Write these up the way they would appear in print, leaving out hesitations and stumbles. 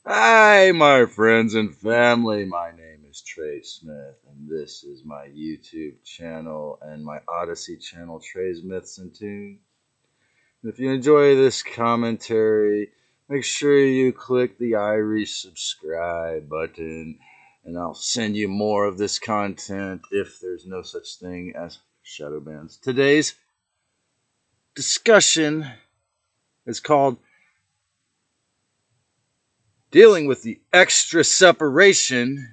Hi, my friends and family. My name is Trey Smith, and this is my YouTube channel and my Odyssey channel, Trey's Myths and Tunes. And if you enjoy this commentary, make sure you click the Irish subscribe button, and I'll send you more of this content if there's no such thing as shadow bans. Today's discussion is called Dealing with the Extra Separation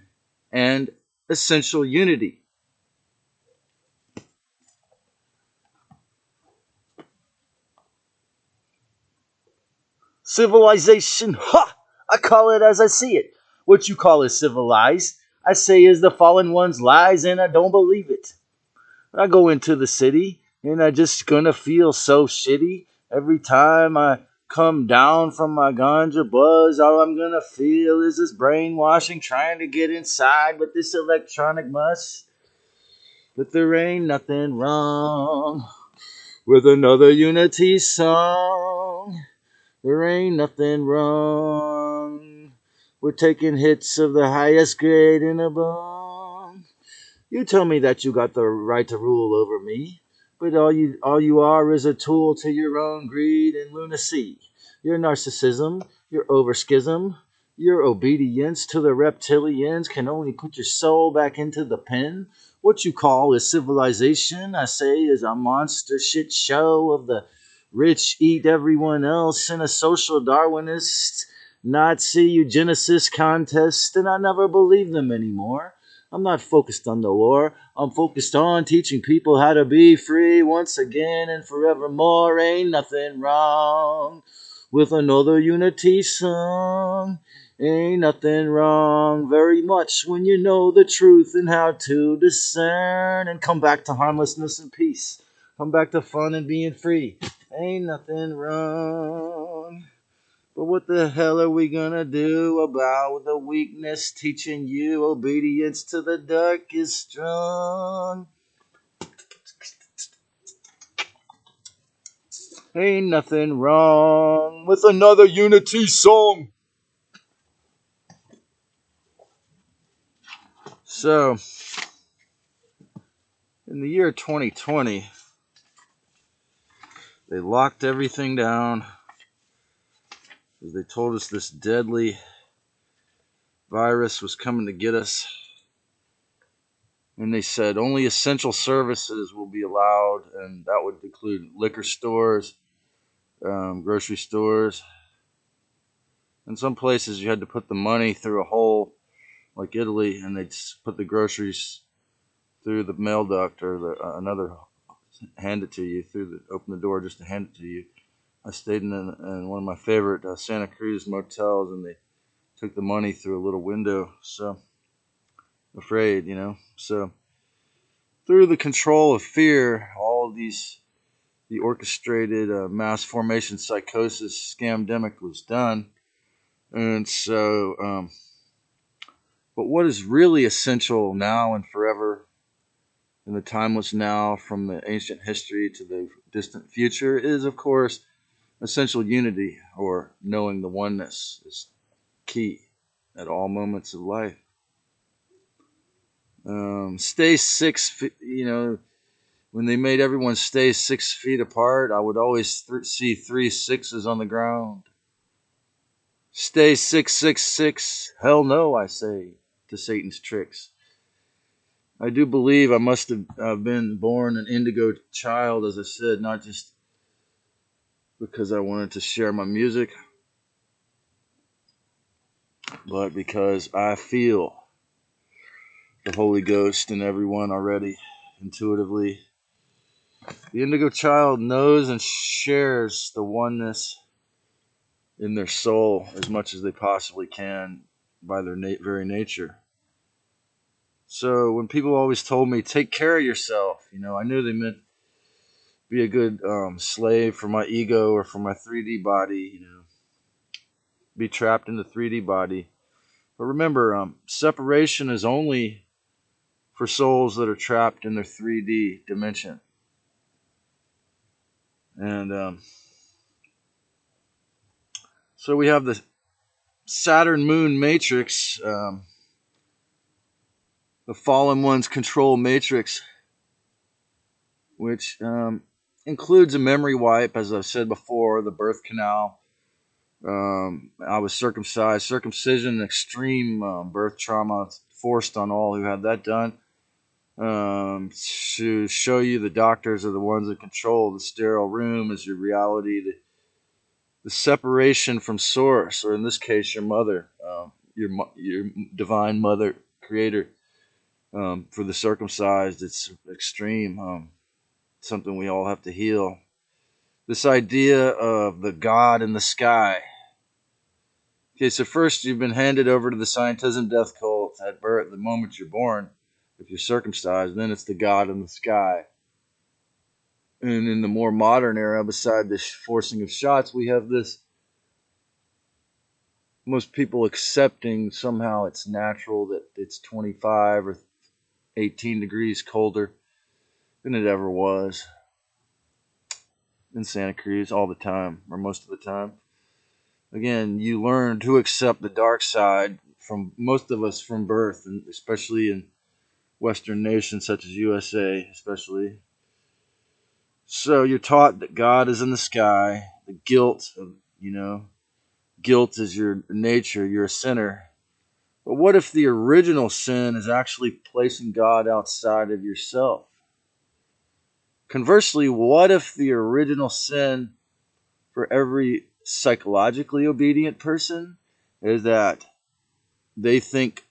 and Essential Unity. Civilization, ha! I call it as I see it. What you call is civilized, I say is the fallen one's lies, and I don't believe it. I go into the city, and I just gonna feel so shitty every time I come down from my ganja buzz. All I'm gonna feel is this brainwashing trying to get inside with this electronic muss. But there ain't nothing wrong with another unity song. There ain't nothing wrong. We're taking hits of the highest grade in a bong. You tell me that you got the right to rule over me, but all you are is a tool to your own greed and lunacy. Your narcissism, your overschism, your obedience to the reptilians can only put your soul back into the pen. What you call is civilization, I say, is a monster shit show of the rich eat everyone else in a social Darwinist Nazi eugenicist contest, and I never believe them anymore. I'm not focused on the war. I'm focused on teaching people how to be free once again and forevermore. Ain't nothing wrong with another unity song. Ain't nothing wrong very much when you know the truth and how to discern and come back to harmlessness and peace. Come back to fun and being free. Ain't nothing wrong. But what the hell are we gonna do about the weakness teaching you obedience to the dark is strong? Ain't nothing wrong with another unity song. So, in the year 2020, they locked everything down because they told us this deadly virus was coming to get us. And they said only essential services will be allowed, and that would include liquor stores, grocery stores. In some places, you had to put the money through a hole, like Italy, and they'd put the groceries through the mail duct, or another hand it to you open the door just to hand it to you. I stayed in one of my favorite Santa Cruz motels, and they took the money through a little window. So afraid, So through the control of fear, all of the orchestrated mass formation psychosis scamdemic was done. And so, but what is really essential now and forever in the timeless now, from the ancient history to the distant future, is, of course, essential unity, or knowing the oneness is key at all moments of life. Stay 6 feet, when they made everyone stay 6 feet apart, I would always see 3 6s on the ground. Stay 666. Hell no, I say to Satan's tricks. I do believe I must have been born an indigo child, as I said, not just because I wanted to share my music, but because I feel the Holy Ghost in everyone already, intuitively. The indigo child knows and shares the oneness in their soul as much as they possibly can by their very nature. So when people always told me, take care of yourself, I knew they meant be a good slave for my ego or for my 3D body, be trapped in the 3D body. But remember, separation is only for souls that are trapped in their 3D dimension. And so we have the Saturn Moon matrix, the fallen one's control matrix, which includes a memory wipe, as I've said before, the birth canal. I was circumcised, circumcision, extreme birth trauma forced on all who had that done. To show you the doctors are the ones that control the sterile room is your reality, the separation from source, or in this case, your mother, your divine mother, creator. For the circumcised, it's extreme, something we all have to heal. This idea of the God in the sky. Okay, so first you've been handed over to the scientism death cult at birth, the moment you're born, if you're circumcised, then it's the God in the sky. And in the more modern era, beside this forcing of shots, we have this, most people accepting somehow it's natural that it's 25 or 18 degrees colder than it ever was in Santa Cruz all the time, or most of the time. Again, you learn to accept the dark side from most of us from birth, and especially in Western nations such as USA, especially. So you're taught that God is in the sky, the guilt of, guilt is your nature, you're a sinner. But what if the original sin is actually placing God outside of yourself? Conversely, what if the original sin for every psychologically obedient person is that they think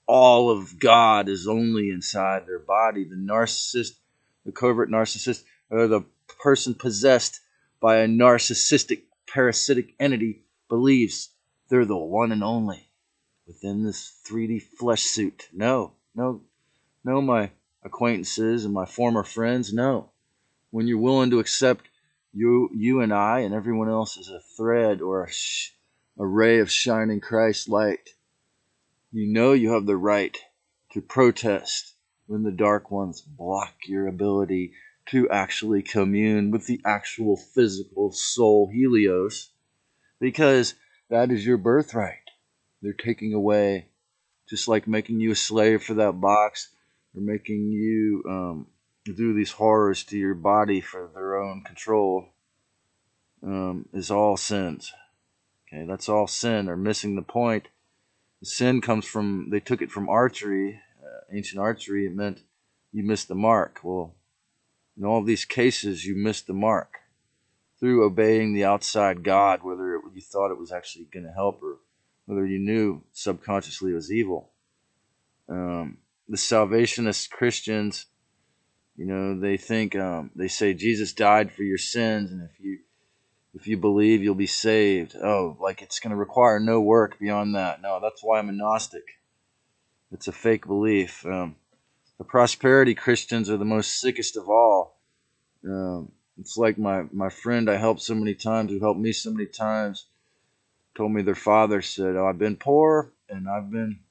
all of God is only inside their body? The narcissist, the covert narcissist, or the person possessed by a narcissistic parasitic entity believes they're the one and only within this 3D flesh suit. No, my acquaintances and my former friends, no. When you're willing to accept you and I and everyone else as a thread or a ray of shining Christ light, you have the right to protest when the dark ones block your ability to actually commune with the actual physical soul Helios, because that is your birthright. They're taking away, just like making you a slave for that box, or making you do these horrors to your body for their own control, is all sins. Okay, that's all sin, or missing the point. The sin comes from, they took it from archery, ancient archery. It meant you missed the mark. Well, in all these cases, you missed the mark through obeying the outside God, whether you thought it was actually going to help or whether you knew subconsciously it was evil. The salvationist Christians, they think, they say Jesus died for your sins, and if you believe, you'll be saved. Oh, like it's going to require no work beyond that. No, that's why I'm a Gnostic. It's a fake belief. The prosperity Christians are the most sickest of all. It's like my friend I helped so many times, who helped me so many times, told me their father said, "Oh, I've been poor and I've been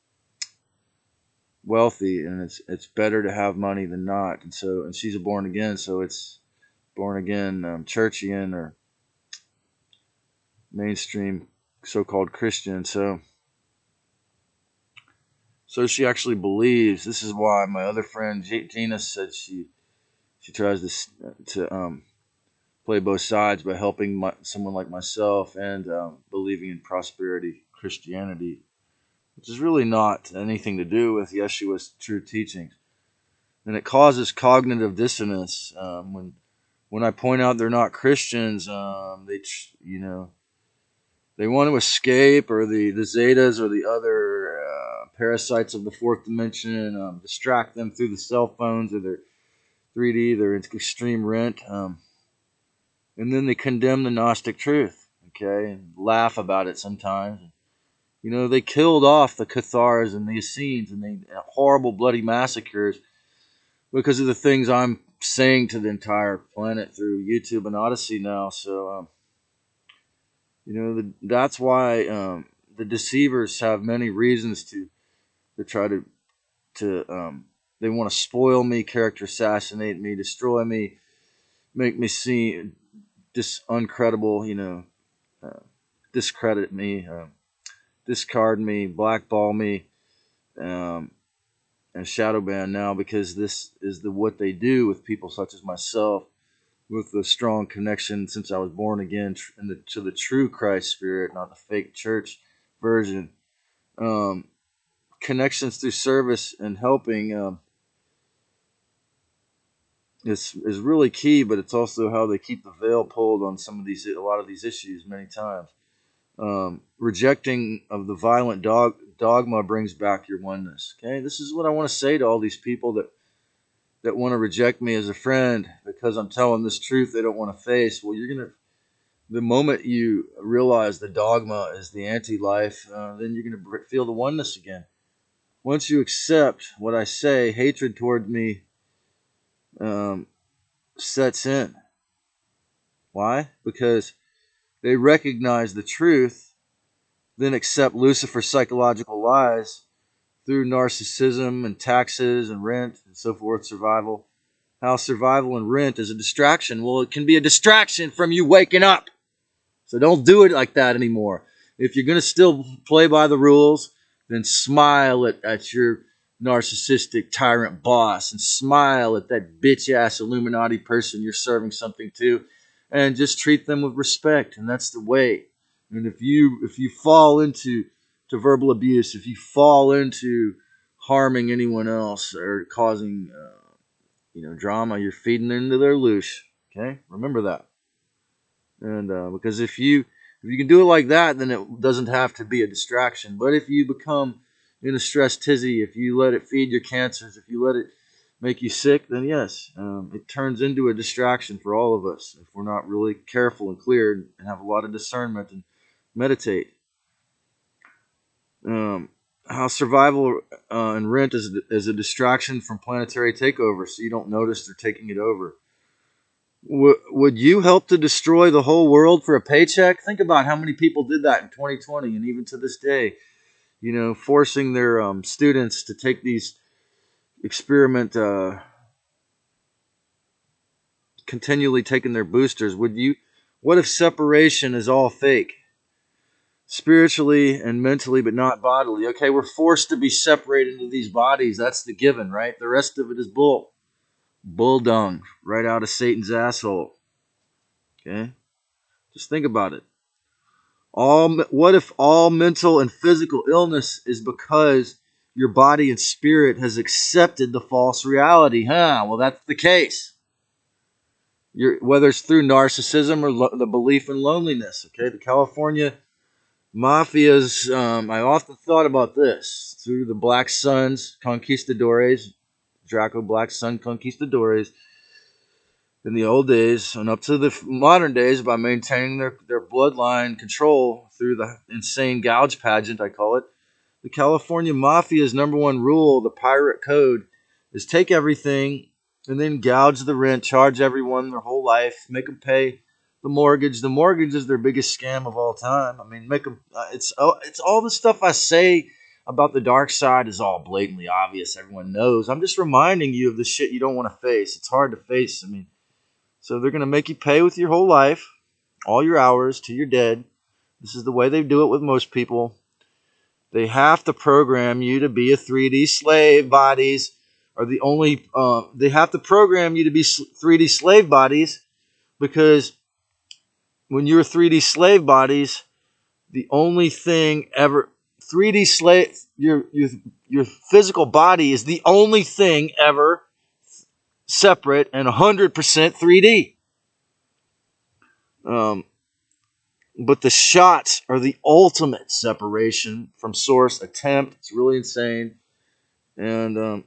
wealthy, and it's better to have money than not." And she's a born again, so it's born again churchian or mainstream so-called Christian. So she actually believes. This is why my other friend Gina said she tries to play both sides by helping someone like myself and believing in prosperity Christianity, which is really not anything to do with Yeshua's true teachings. And it causes cognitive dissonance when I point out they're not Christians. They want to escape, or the Zetas or the other parasites of the fourth dimension distract them through the cell phones or their 3D, their extreme rent. And then they condemn the Gnostic truth, okay, and laugh about it sometimes. They killed off the Cathars and the Essenes, and they horrible bloody massacres because of the things I'm saying to the entire planet through YouTube and Odyssey now. So, that's why the deceivers have many reasons to try to they want to spoil me, character assassinate me, destroy me, make me seem uncredible, discredit me. discard me, blackball me, and shadow ban now, because this is what they do with people such as myself, with a strong connection since I was born again to the true Christ spirit, not the fake church version. Connections through service and helping is really key, but it's also how they keep the veil pulled on a lot of these issues many times. Rejecting of the violent dogma brings back your oneness. Okay, this is what I want to say to all these people that want to reject me as a friend because I'm telling this truth they don't want to face. Well, the moment you realize the dogma is the anti-life, then you're gonna feel the oneness again. Once you accept what I say, hatred toward me sets in. Why? Because they recognize the truth, then accept Lucifer's psychological lies through narcissism and taxes and rent and so forth, survival. How survival and rent is a distraction. Well, it can be a distraction from you waking up. So don't do it like that anymore. If you're going to still play by the rules, then smile at your narcissistic tyrant boss and smile at that bitch-ass Illuminati person you're serving something to, and just treat them with respect. And that's the way. And if you fall into verbal abuse, if you fall into harming anyone else or causing drama, you're feeding into their loosh. Okay, remember that. And because if you can do it like that, then it doesn't have to be a distraction. But if you become in a stress tizzy, if you let it feed your cancers, if you let it make you sick, then yes, it turns into a distraction for all of us if we're not really careful and clear and have a lot of discernment and meditate. How survival and rent is a distraction from planetary takeover, so you don't notice they're taking it over. Would you help to destroy the whole world for a paycheck? Think about how many people did that in 2020 and even to this day. Forcing their students to take these experiment, continually taking their boosters. What if separation is all fake? Spiritually and mentally, but not bodily. Okay, we're forced to be separated into these bodies. That's the given, right? The rest of it is bull dung, right out of Satan's asshole. Okay, just think about it. What if all mental and physical illness is because your body and spirit has accepted the false reality? Well, that's the case. Whether it's through narcissism or the belief in loneliness. Okay, the California mafias. I often thought about this through the Black Suns conquistadores, Draco Black Sun conquistadores. In the old days and up to the modern days, by maintaining their bloodline control through the insane gouge pageant, I call it, the California Mafia's number one rule, the pirate code, is take everything and then gouge the rent, charge everyone their whole life, make them pay the mortgage. The mortgage is their biggest scam of all time. I mean, make them. It's all the stuff I say about the dark side is all blatantly obvious. Everyone knows. I'm just reminding you of the shit you don't want to face. It's hard to face. I mean. So they're going to make you pay with your whole life, all your hours till you're dead. This is the way they do it with most people. They have to program you to be a 3D slave. Bodies are the only. They have to program you to be 3D slave bodies, because when you're 3D slave bodies, the only thing ever 3D slave your physical body is the only thing ever separate and 100% 3D. But the shots are the ultimate separation from source attempt. It's really insane. And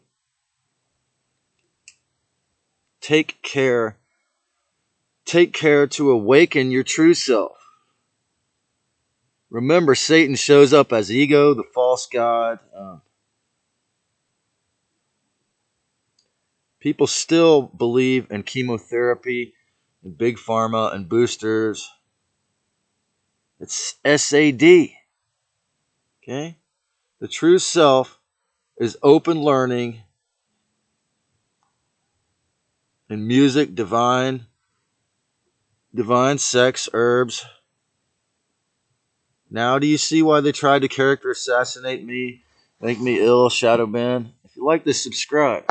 take care to awaken your true self. Remember, Satan shows up as ego, the false god. People still believe in chemotherapy and big pharma and boosters. It's SAD. Okay? The true self is open learning and music, divine sex, herbs, Now do you see why they tried to character assassinate me, make me ill, shadow ban? If you like this, subscribe.